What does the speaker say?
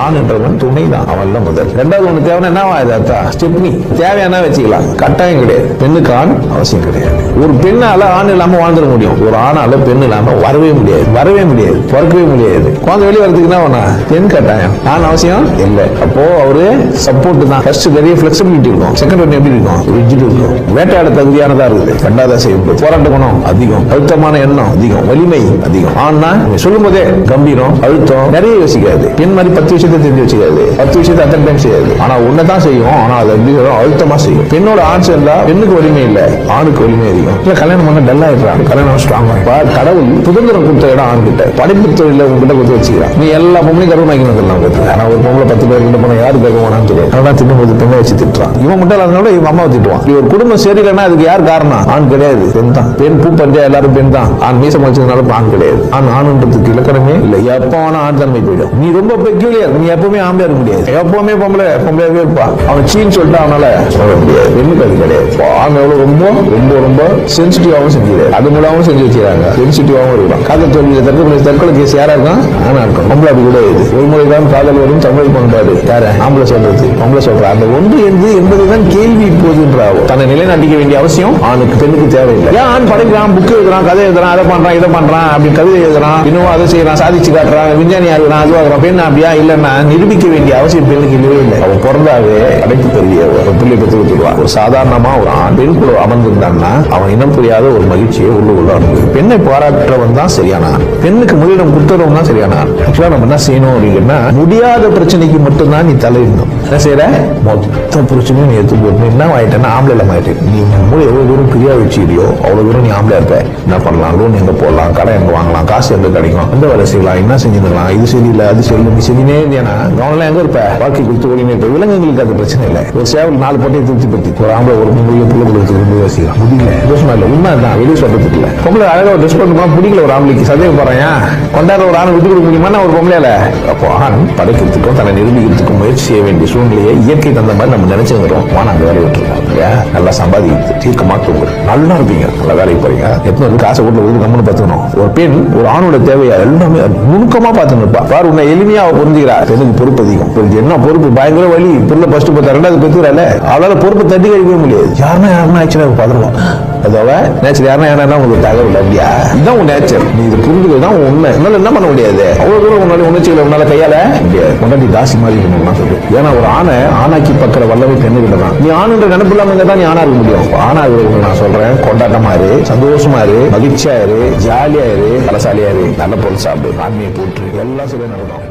ஆண்ன்றவன் துணை தான், அவன் முதல். ரெண்டாவது ஒண்ணு தேவை என்னவா ஸ்டெப்னி தேவையான வச்சுக்கலாம், கட்டாயம் கிடையாது. பெண்ணுக்கு ஆண் அவசியம் கிடையாது. ஒரு பெண்ணால ஆண் இல்லாம வாழ்ந்துட முடியும், ஒரு ஆணால பெண் இல்லாம வரவே முடியாது, பிறக்கவே முடியாது. குழந்தை வெளியே வரதுக்குன்னா பெண் கட்டாயம், ஆண் அவசியம் இல்லை. அப்போ அவரு சப்போர்ட் தான். ஃபர்ஸ்ட் நிறைய பிளெக்சிபிலிட்டி இருக்கும், செகண்ட் ஒன் எப்படி இருக்கும், ரிஜிட் இருக்கும். வேட்டையாட தகுதியானதா இருக்குது, ரெண்டாவது செய்யப்படும். போராட்ட குணம் அதிகம், அழுத்தமான எண்ணம் அதிகம், வலிமை அதிகம். ஆனா சொல்லும் போதே கம்பீரம், அழுத்தம் நிறைய யோசிக்காது. பெண் மாதிரி 10 விஷயத்தை தெரிஞ்சு வச்சுக்காது, 10 விஷயத்தை அத்தனை டைம் செய்யாது. ஆனா ஒன்னதான் செய்யும், ஆனா அது எப்படி அழுத்தமா செய்யும். பெண்ணோட ஆண் சேர்ந்தா பெண்ணுக்கு வலிமை இல்ல, ஆணுக்கு வலிமை அதிகம். இல்ல கல்யாணம் பண்ண டல் ஆயிடுறான், கல்யாணம் ஸ்ட்ராங். கடவுள் சுதந்திரம் கொடுத்த இடம் ஆண் கிட்ட, படைப்பு தொழில உங்ககிட்ட கொடுத்து வச்சுக்கிறான். நீ எல்லா பொம்பளையும் கர்வமாக்கி வந்துடலாம். ஆனா ஒரு பொம்பளை 10 பேர் கிட்ட போனா யாரு கர்வமானான்னு தெரியும். அதனால திட்டும் பெண்ணை வச்சு திட்டுறான். இவன் மட்டும் அதனால இவன் அம்மாவை திட்டுவான். ஒரு குடும்பம் சரியில்லைன்னா அதுக்கு யார் காரணம்? ஆண் கிடையாது, பெண் தான். பெண் பூ பஞ்சா எல்லாரும் பெண் தான். ஆண் மீசம் வச்சதுனால ஆண் கிடையாது. ஆணுன்றதுக்கு இலக்கணமே இல்லை. எப்ப வேணா ஆண் தன்மை போயிடும். நீ ரொம்ப பெக்யூலியர், நீ எப்பவுமே ஆம்பளை இருக்க முடியாது. எப்பவுமே பொம்பளையாவே இருப்பா. அவன் சீன்னு சொல்லிட்டு அவனால சொல்ல முடியாது. பெண்ணுக்கு அது கிடையாது. ஆண் எவ்வளவு ரொம்ப ரொம்ப ரொம்ப சென்சிட்டிவாகவும் செஞ்சுது, அது மூலமாவும் செஞ்சு வச்சுக்கிறாங்க, சென்சிட்டிவாகவும் இருக்கலாம். காதல் தோல்வி தற்கொலை கேஸ் யாரா இருக்கும்? ஆனா இருக்கும். பொம்பளை அப்படி கூட இது ஒரு முறைதான் காதல் வரும் தமிழ் பண்பாடு. யார ஆம்பளை சொல்றது, பொம்பளை சொல்ற அந்த ஒன்று என்பதுதான் கேள்வி இப்போதுன்றாவும். தன்னை நிலைநாட்டிக்க வேண்டிய அவசியம் ஆணுக்கு பெண்ணுக்கு தேவையில்லை. ஏன் ஆண் படைக்கிறான், புக்கு எழுதுறான், கதை எழுதுறான், அதை பண்றான், இதை பண்றான், அப்படி கவிதை எழுதுறான், இன்னும் அதை செய்யறான், சாதிச்சு காட்டுறான், விஞ்ஞானி ஆகுறான், அதுவாகிறான். பெண் அப்படியா இல்லைன்னா நிரூபிக்க வேண்டிய அவசியம் பெண்ணுக்கு இல்லவே இல்லை. அவன் பிறந்தாவே அடைப்பு பெரிய ஒரு பிள்ளை பெற்று விட்டுருவான். ஒரு சாதாரணமா ஒரு ஆண் பெண் குழு அமர்ந்திருந்தான்னா அவன் இனம் புரியாத ஒரு மகிழ்ச்சியை உள்ளுக்குள்ள அனுபவி. பெண்ணை பாராட்டுறவன் தான் சரியான ஆண், பெண்ணுக்கு முதலிடம் கொடுத்துறவன் தான் சரியான ஆண். ஆக்சுவலா நம்ம என்ன செய்யணும் அப்படின்னா, முடியாத பிரச்சனைக்கு மட்டும்தான் நீ தலையிடணும். என்ன செய்யற மொத்த பிரச்சனையும் நீ எடுத்து போட்டு என்ன ஆயிட்டேன்னா ஆம்பளை ஆயிட்டு. நீ மூளை எவ்வளவு தூரம் பிரியா வச்சுக்கிறியோ அவ்வளவு தூரம் நீ ஆம்பளை இருப்ப. என்ன பண்ணலாம், லோன் எங்க போடலாம், கடை எங்க வாங்கலாம், காசு எங்க கிடைக்கும், எந்த வேலை செய்யலாம், என்ன செஞ்சுக்கலாம், இது சரியில்லை அது சரி, நீ செஞ்சுனே இருந்தேன்னா கவனம் எங்க இருப்ப, வாழ்க்கை கொடுத்து ஓடினே இருப்ப. விலங்குகளுக்கு அது பிரச்சனை இல்லை. ஒரு சேவல் 4 பொட்டையை திருப்திப்படுத்தி ஒரு ஆம்பளை ஒரு பொங்கலையோ பிள்ளை கொடுத்து ரொம்ப யோசிக்கலாம் முடியல. தோஷமா இல்லை, உண்மை தான், வெளியே சொல்றதுக்கு இல்லை. பொம்பளை அழகாக ட்ரெஸ் பண்ணுமா பிடிக்கல, ஒரு ஆம்பளைக்கு சதவீதம் போறேன் கொண்டாட ஒரு ஆணை விட்டு கொடுக்க முடியுமா ஒரு பொம்பளையால? அப்போ ஆண் படைக்கிறதுக்கும் தன்னை நிரூபிக்கிறதுக்கும் முயற்சி செய்ய வேண்டிய சூழ்நிலையை இயற்கை தந்த மாதிரி நம்ம நினைச்சுக்கிறோம். அந்த வேலையை விட்டுருக்கோம். நல்லா சம்பாதிக்கிறது தீர்க்கமா தூங்கு, நல்லா இருப்பீங்க, நல்லா வேலைக்கு போறீங்க, எத்தனை காசை கூட்டு கம்முன்னு பார்த்துக்கணும். ஒரு பெண் ஒரு ஆணோட தேவையா எல்லாமே நுணுக்கமா பார்த்துருப்பா. பாரு உன்னை எளிமையா புரிஞ்சுக்கிறா. பெண்ணுக்கு பொறுப்பு அதிகம். என்ன பொறுப்பு பயங்கர வழி. பொருளை ஃபர்ஸ்ட் பார்த்தா 2வது பெற்றுறால, அவளால பொறுப்பை தட்டி கழிக்கவே முடியாது. யாருன்னா ஆக்சுவலா பதறுவோம். அதோட நேச்சர் யாருன்னா உங்களுக்கு தகவல் அப்படியா, இதுதான் உன் நேச்சர். நீ இது புரிஞ்சுக்கிறதுதான் உண்மை. உன்னால என்ன பண்ண முடியாது, அவ்வளவு தூரம் உன்னால உணர்ச்சிகளை உன்னால கையால முடியாது. கொண்டாடி தாசி மாதிரி இருக்கணும்னா சொல்லு. ஏன்னா ஒரு ஆணை ஆணாக்கி பக்கிற வல்லவை பெண்ணுகிட்ட தான். நீ ஆணுன்ற நினைப்பு இல்லாம தான் நீ ஆணா இருக்க முடியும். ஆணா இருக்கிறவங்க நான் சொல்றேன், கொண்டாட்டமா இரு, சந்தோஷமா இரு, மகிழ்ச்சியா இரு, ஜாலியா இரு, பலசாலியா இரு, நல்ல பொருள் சாப்பிடு, ஆண்மையை போட்டு எல்லாம் சரியா நடக்கும்.